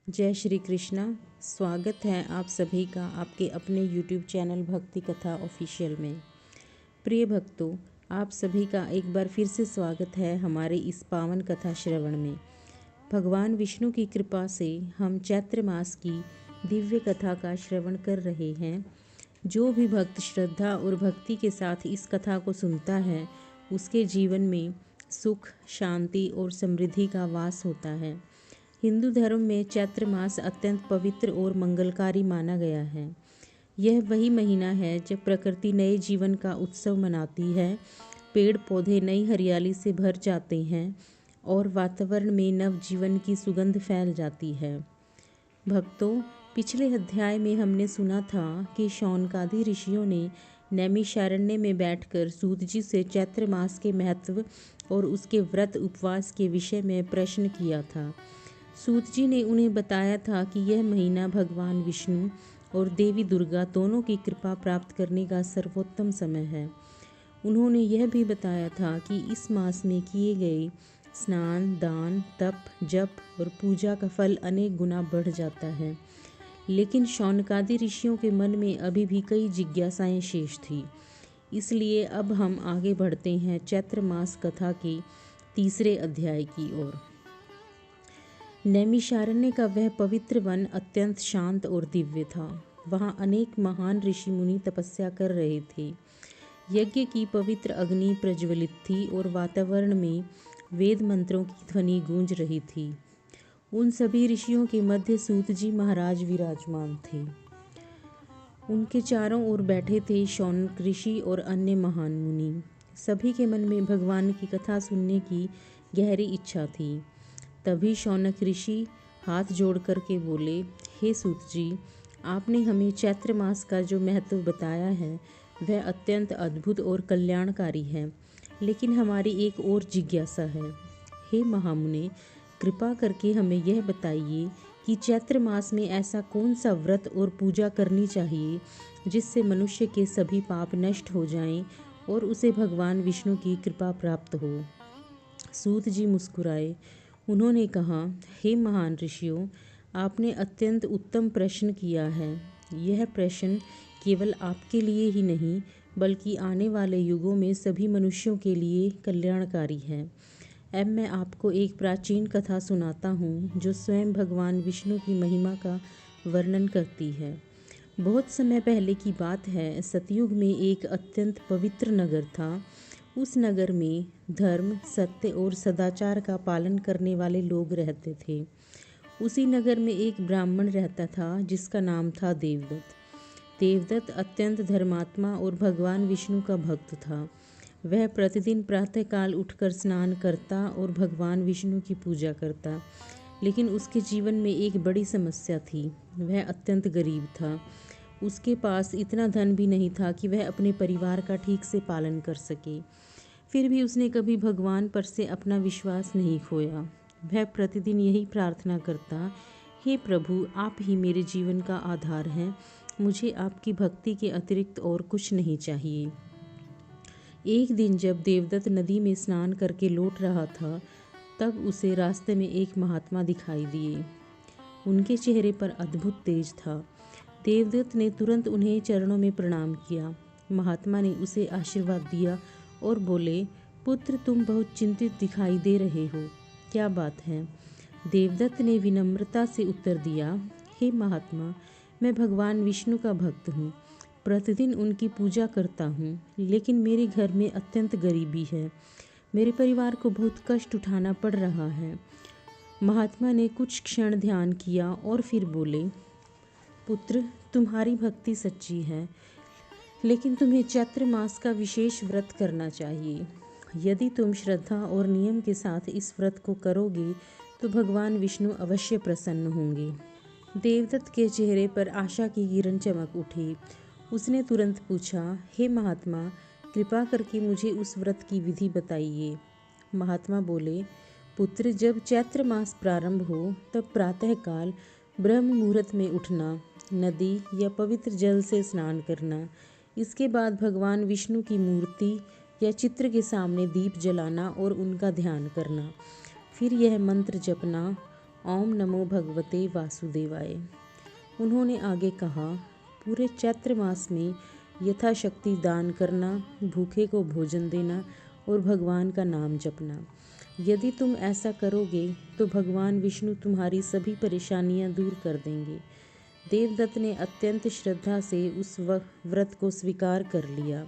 जय श्री कृष्णा। स्वागत है आप सभी का आपके अपने YouTube चैनल भक्ति कथा ऑफिशियल में। प्रिय भक्तों, आप सभी का एक बार फिर से स्वागत है हमारे इस पावन कथा श्रवण में। भगवान विष्णु की कृपा से हम चैत्र मास की दिव्य कथा का श्रवण कर रहे हैं। जो भी भक्त श्रद्धा और भक्ति के साथ इस कथा को सुनता है, उसके जीवन में सुख, शांति और समृद्धि का वास होता है। हिंदू धर्म में चैत्र मास अत्यंत पवित्र और मंगलकारी माना गया है। यह वही महीना है जब प्रकृति नए जीवन का उत्सव मनाती है, पेड़ पौधे नई हरियाली से भर जाते हैं और वातावरण में नव जीवन की सुगंध फैल जाती है। भक्तों, पिछले अध्याय में हमने सुना था कि शौनकादि ऋषियों ने नैमिषारण्य में बैठकर सूत जी से चैत्र मास के महत्व और उसके व्रत उपवास के विषय में प्रश्न किया था। सूत जी ने उन्हें बताया था कि यह महीना भगवान विष्णु और देवी दुर्गा दोनों की कृपा प्राप्त करने का सर्वोत्तम समय है। उन्होंने यह भी बताया था कि इस मास में किए गए स्नान, दान, तप, जप और पूजा का फल अनेक गुना बढ़ जाता है। लेकिन शौनकादि ऋषियों के मन में अभी भी कई जिज्ञासाएं शेष थी। इसलिए अब हम आगे बढ़ते हैं चैत्र मास कथा के तीसरे अध्याय की ओर। नैमिषारण्य का वह पवित्र वन अत्यंत शांत और दिव्य था। वहाँ अनेक महान ऋषि मुनि तपस्या कर रहे थे। यज्ञ की पवित्र अग्नि प्रज्वलित थी और वातावरण में वेद मंत्रों की ध्वनि गूंज रही थी। उन सभी ऋषियों के मध्य सूत जी महाराज विराजमान थे। उनके चारों ओर बैठे थे शौनक ऋषि और अन्य महान मुनि। सभी के मन में भगवान की कथा सुनने की गहरी इच्छा थी। तभी शौनक ऋषि हाथ जोड़ कर के बोले, हे सूत जी, आपने हमें चैत्र मास का जो महत्व बताया है वह अत्यंत अद्भुत और कल्याणकारी है। लेकिन हमारी एक और जिज्ञासा है। हे महामुने, कृपा करके हमें यह बताइए कि चैत्र मास में ऐसा कौन सा व्रत और पूजा करनी चाहिए जिससे मनुष्य के सभी पाप नष्ट हो जाएं और उसे भगवान विष्णु की कृपा प्राप्त हो। सूत जी मुस्कुराए। उन्होंने कहा, हे महान ऋषियों, आपने अत्यंत उत्तम प्रश्न किया है। यह प्रश्न केवल आपके लिए ही नहीं बल्कि आने वाले युगों में सभी मनुष्यों के लिए कल्याणकारी है। अब मैं आपको एक प्राचीन कथा सुनाता हूँ जो स्वयं भगवान विष्णु की महिमा का वर्णन करती है। बहुत समय पहले की बात है। सतयुग में एक अत्यंत पवित्र नगर था। उस नगर में धर्म, सत्य और सदाचार का पालन करने वाले लोग रहते थे। उसी नगर में एक ब्राह्मण रहता था जिसका नाम था देवदत्त। देवदत्त अत्यंत धर्मात्मा और भगवान विष्णु का भक्त था। वह प्रतिदिन प्रातःकाल उठकर स्नान करता और भगवान विष्णु की पूजा करता। लेकिन उसके जीवन में एक बड़ी समस्या थी। वह अत्यंत गरीब था। उसके पास इतना धन भी नहीं था कि वह अपने परिवार का ठीक से पालन कर सके। फिर भी उसने कभी भगवान पर से अपना विश्वास नहीं खोया। वह प्रतिदिन यही प्रार्थना करता, हे प्रभु, आप ही मेरे जीवन का आधार हैं। मुझे आपकी भक्ति के अतिरिक्त और कुछ नहीं चाहिए। एक दिन जब देवदत्त नदी में स्नान करके लौट रहा था, तब उसे रास्ते में एक महात्मा दिखाई दिए। उनके चेहरे पर अद्भुत तेज था। देवदत्त ने तुरंत उन्हें चरणों में प्रणाम किया। महात्मा ने उसे आशीर्वाद दिया और बोले, पुत्र, तुम बहुत चिंतित दिखाई दे रहे हो, क्या बात है? देवदत्त ने विनम्रता से उत्तर दिया, हे महात्मा, मैं भगवान विष्णु का भक्त हूँ। प्रतिदिन उनकी पूजा करता हूँ, लेकिन मेरे घर में अत्यंत गरीबी है। मेरे परिवार को बहुत कष्ट उठाना पड़ रहा है। महात्मा ने कुछ क्षण ध्यान किया और फिर बोले, पुत्र, तुम्हारी भक्ति सच्ची है, लेकिन तुम्हें चैत्र मास का विशेष व्रत करना चाहिए। यदि तुम श्रद्धा और नियम के साथ इस व्रत को करोगे तो भगवान विष्णु अवश्य प्रसन्न होंगे। देवदत्त के चेहरे पर आशा की किरण चमक उठी। उसने तुरंत पूछा, हे महात्मा, कृपा करके मुझे उस व्रत की विधि बताइए। महात्मा बोले, पुत्र, जब चैत्र मास प्रारंभ हो तब प्रातःकाल ब्रह्म मुहूर्त में उठना, नदी या पवित्र जल से स्नान करना। इसके बाद भगवान विष्णु की मूर्ति या चित्र के सामने दीप जलाना और उनका ध्यान करना। फिर यह मंत्र जपना ओम नमो भगवते वासुदेवाय। उन्होंने आगे कहा, पूरे चैत्र मास में यथाशक्ति दान करना, भूखे को भोजन देना और भगवान का नाम जपना। यदि तुम ऐसा करोगे तो भगवान विष्णु तुम्हारी सभी परेशानियां दूर कर देंगे। देवदत्त ने अत्यंत श्रद्धा से उस व्रत को स्वीकार कर लिया।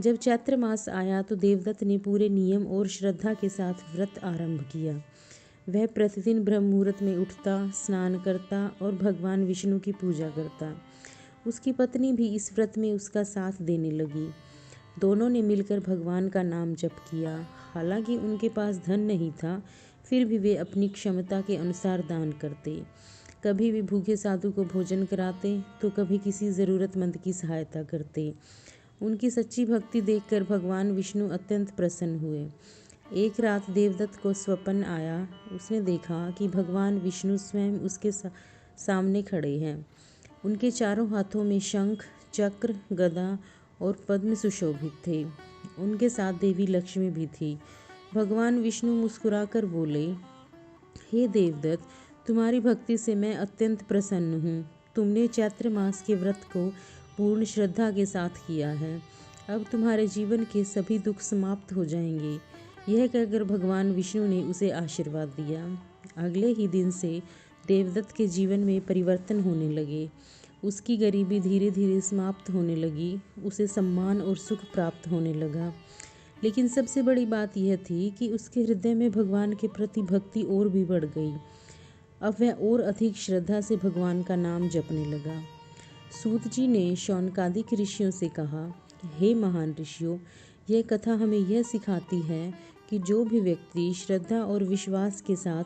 जब चैत्र मास आया तो देवदत्त ने पूरे नियम और श्रद्धा के साथ व्रत आरंभ किया। वह प्रतिदिन ब्रह्म मुहूर्त में उठता, स्नान करता और भगवान विष्णु की पूजा करता। उसकी पत्नी भी इस व्रत में उसका साथ देने लगी। दोनों ने मिलकर भगवान का नाम जप किया। हालांकि उनके पास धन नहीं था, फिर भी वे अपनी क्षमता के अनुसार दान करते। कभी भी भूखे साधु को भोजन कराते तो कभी किसी ज़रूरतमंद की सहायता करते। उनकी सच्ची भक्ति देखकर भगवान विष्णु अत्यंत प्रसन्न हुए। एक रात देवदत्त को स्वप्न आया। उसने देखा कि भगवान विष्णु स्वयं उसके सामने खड़े हैं। उनके चारों हाथों में शंख, चक्र, गदा और पद्म सुशोभित थे। उनके साथ देवी लक्ष्मी भी थी। भगवान विष्णु मुस्कुराकर बोले, हे देवदत्त, तुम्हारी भक्ति से मैं अत्यंत प्रसन्न हूँ। तुमने चैत्र मास के व्रत को पूर्ण श्रद्धा के साथ किया है। अब तुम्हारे जीवन के सभी दुख समाप्त हो जाएंगे। यह कहकर भगवान विष्णु ने उसे आशीर्वाद दिया। अगले ही दिन से देवदत्त के जीवन में परिवर्तन होने लगे। उसकी गरीबी धीरे धीरे समाप्त होने लगी। उसे सम्मान और सुख प्राप्त होने लगा। लेकिन सबसे बड़ी बात यह थी कि उसके हृदय में भगवान के प्रति भक्ति और भी बढ़ गई। अब वह और अधिक श्रद्धा से भगवान का नाम जपने लगा। सूत जी ने शौनकादिक ऋषियों से कहा, हे महान ऋषियों, यह कथा हमें यह सिखाती है कि जो भी व्यक्ति श्रद्धा और विश्वास के साथ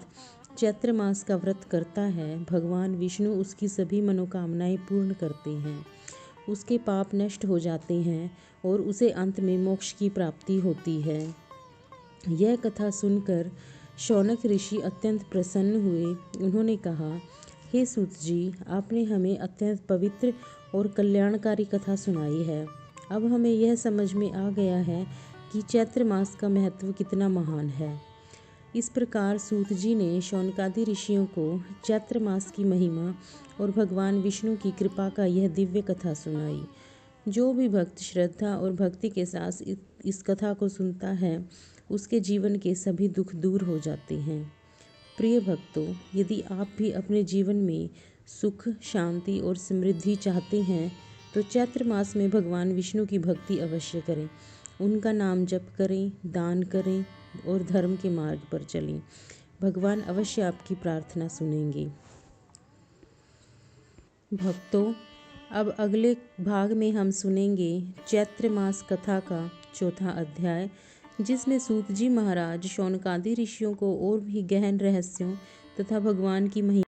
चैत्र मास का व्रत करता है, भगवान विष्णु उसकी सभी मनोकामनाएं पूर्ण करते हैं। उसके पाप नष्ट हो जाते हैं और उसे अंत में मोक्ष की प्राप्ति होती है। यह कथा सुनकर शौनक ऋषि अत्यंत प्रसन्न हुए। उन्होंने कहा, हे सूत जी, आपने हमें अत्यंत पवित्र और कल्याणकारी कथा सुनाई है। अब हमें यह समझ में आ गया है कि चैत्र मास का महत्व कितना महान है। इस प्रकार सूत जी ने शौनकादि ऋषियों को चैत्र मास की महिमा और भगवान विष्णु की कृपा का यह दिव्य कथा सुनाई। जो भी भक्त श्रद्धा और भक्ति के साथ इस कथा को सुनता है, उसके जीवन के सभी दुख दूर हो जाते हैं। प्रिय भक्तों, यदि आप भी अपने जीवन में सुख, शांति और समृद्धि चाहते हैं तो चैत्र मास में भगवान विष्णु की भक्ति अवश्य करें। उनका नाम जप करें, दान करें और धर्म के मार्ग पर चलें। भगवान अवश्य आपकी प्रार्थना सुनेंगे। भक्तों, अब अगले भाग में हम सुनेंगे चैत्र मास कथा का चौथा अध्याय, जिसमें सूत जी महाराज शौनकादि ऋषियों को और भी गहन रहस्यों तथा भगवान की महिमा